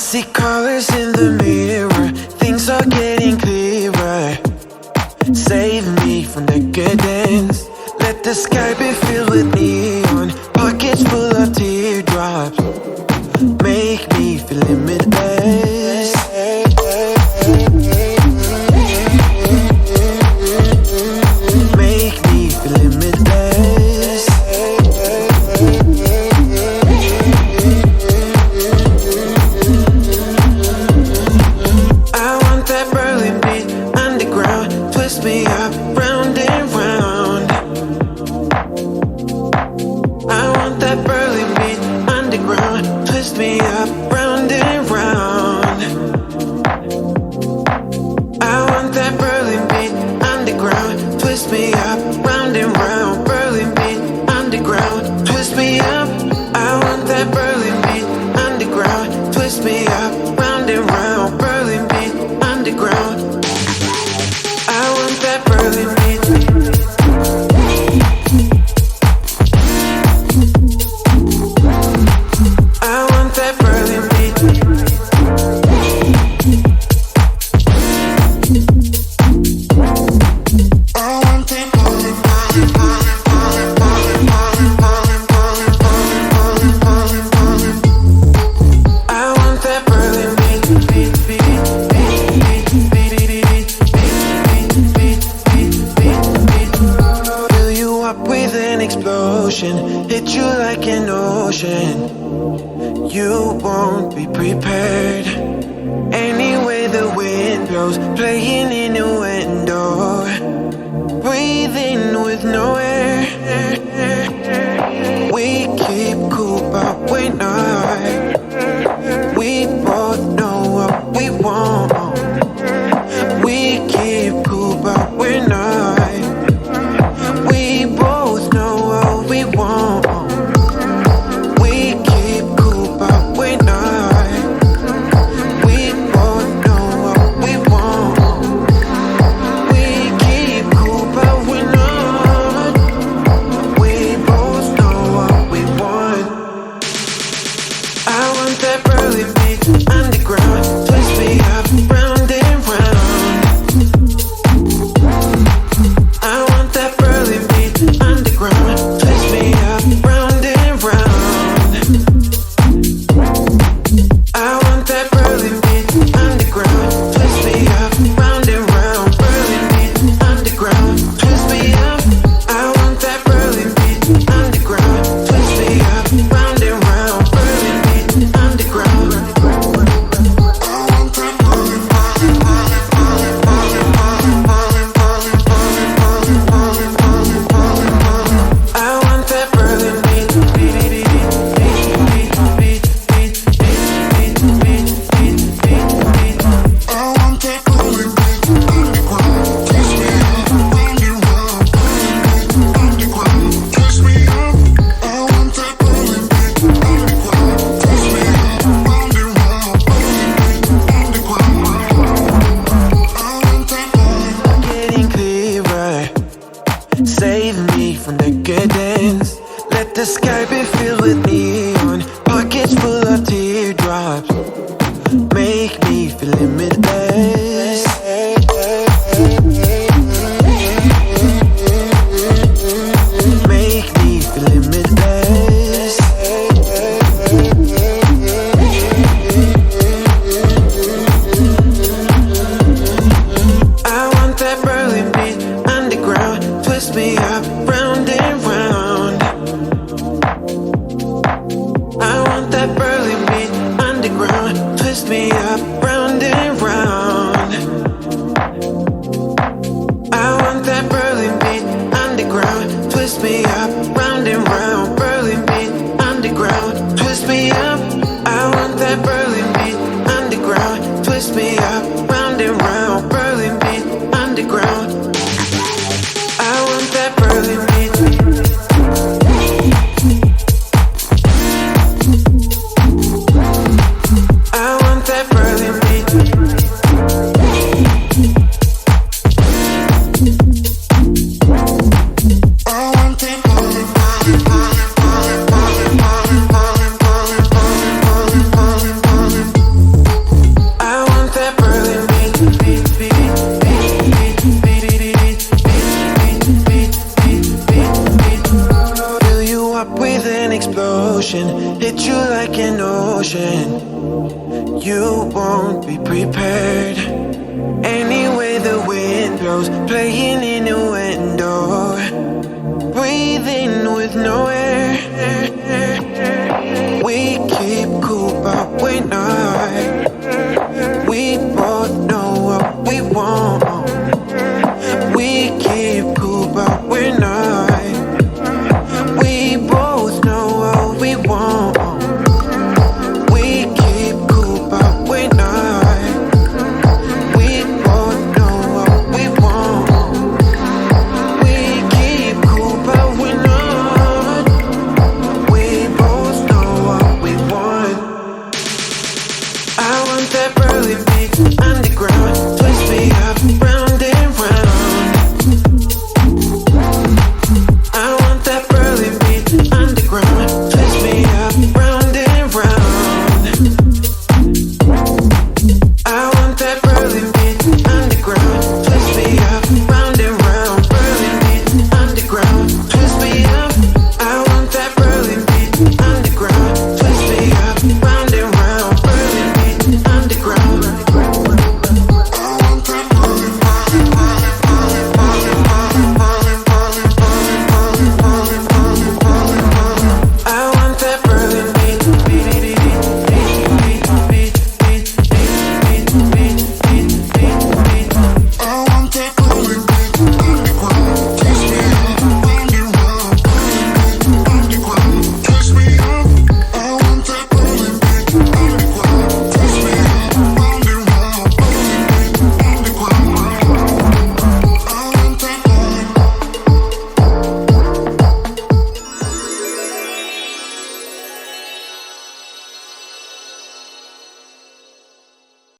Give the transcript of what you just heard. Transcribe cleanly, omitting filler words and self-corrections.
see colors in the mirror, things are getting clearer. Save me from decadence. Let the sky be filled with neon, pockets full of teardrops. Make me feel limitless. Make me feel limitless. I want that Berlin beat underground, twist me up round and round. I want that Berlin beat underground, twist me up round and round. I want that Berlin beat underground, twist me up round and round. Berlin beat underground, twist me up. I want that Berlin beat underground, twist me up round and round. Berlin beat underground. I want that Berlin beat. I want that Berlin beat. I want that Berlin, Berlin, Berlin, Berlin, Berlin, Berlin, Berlin, Berlin, Berlin, Berlin, Berlin. I want that Berlin beat, beat, beat, beat, beat, beat, beat, beat, beat, beat, beat. Fill you up with an explosion, hit you like an ocean. You won't be prepared. Anyway the wind blows, playing innuendo, breathing with no air. We keep cool but we're not. We both know what we want. We keep cool but we're not. We both know what we want. We keep cool but we're not. We both know what we want. We keep cool but we're not. We both know what we want. I want that Berlin beat underground, twist me up round and round. I want that Berlin beat underground, twist me up round and round. I want that Berlin beat underground, twist me up round and round. Berlin beat underground, twist me up. I want that Berlin beat underground, twist me up round and round. Berlin beat underground. I want that Berlin, Berlin, Berlin, Berlin, Berlin, Berlin, Berlin, Berlin, Berlin, Berlin, Berlin, Berlin, Berlin. I want that Berlin beat, beat, beat, beat, beat, beat, beat, beat, beat, beat, beat, beat, beat. I want that Berlin beat underground, twist me up round and round. Berlin beat underground, twist me up. I want that Berlin beat underground, twist me up round and round. Berlin beat underground. I want that Berlin. Getting clearer. Save me from decadence. Let the sky be filled with neon, pockets full of teardrops. Make me feel limitless. Make me feel limitless. I want that Berlin beat underground, twist me up round and round. I want that Berlin beat an explosion, hit you like an ocean. You won't be prepared. Anyway the wind blows, playing in a window, breathing with no air.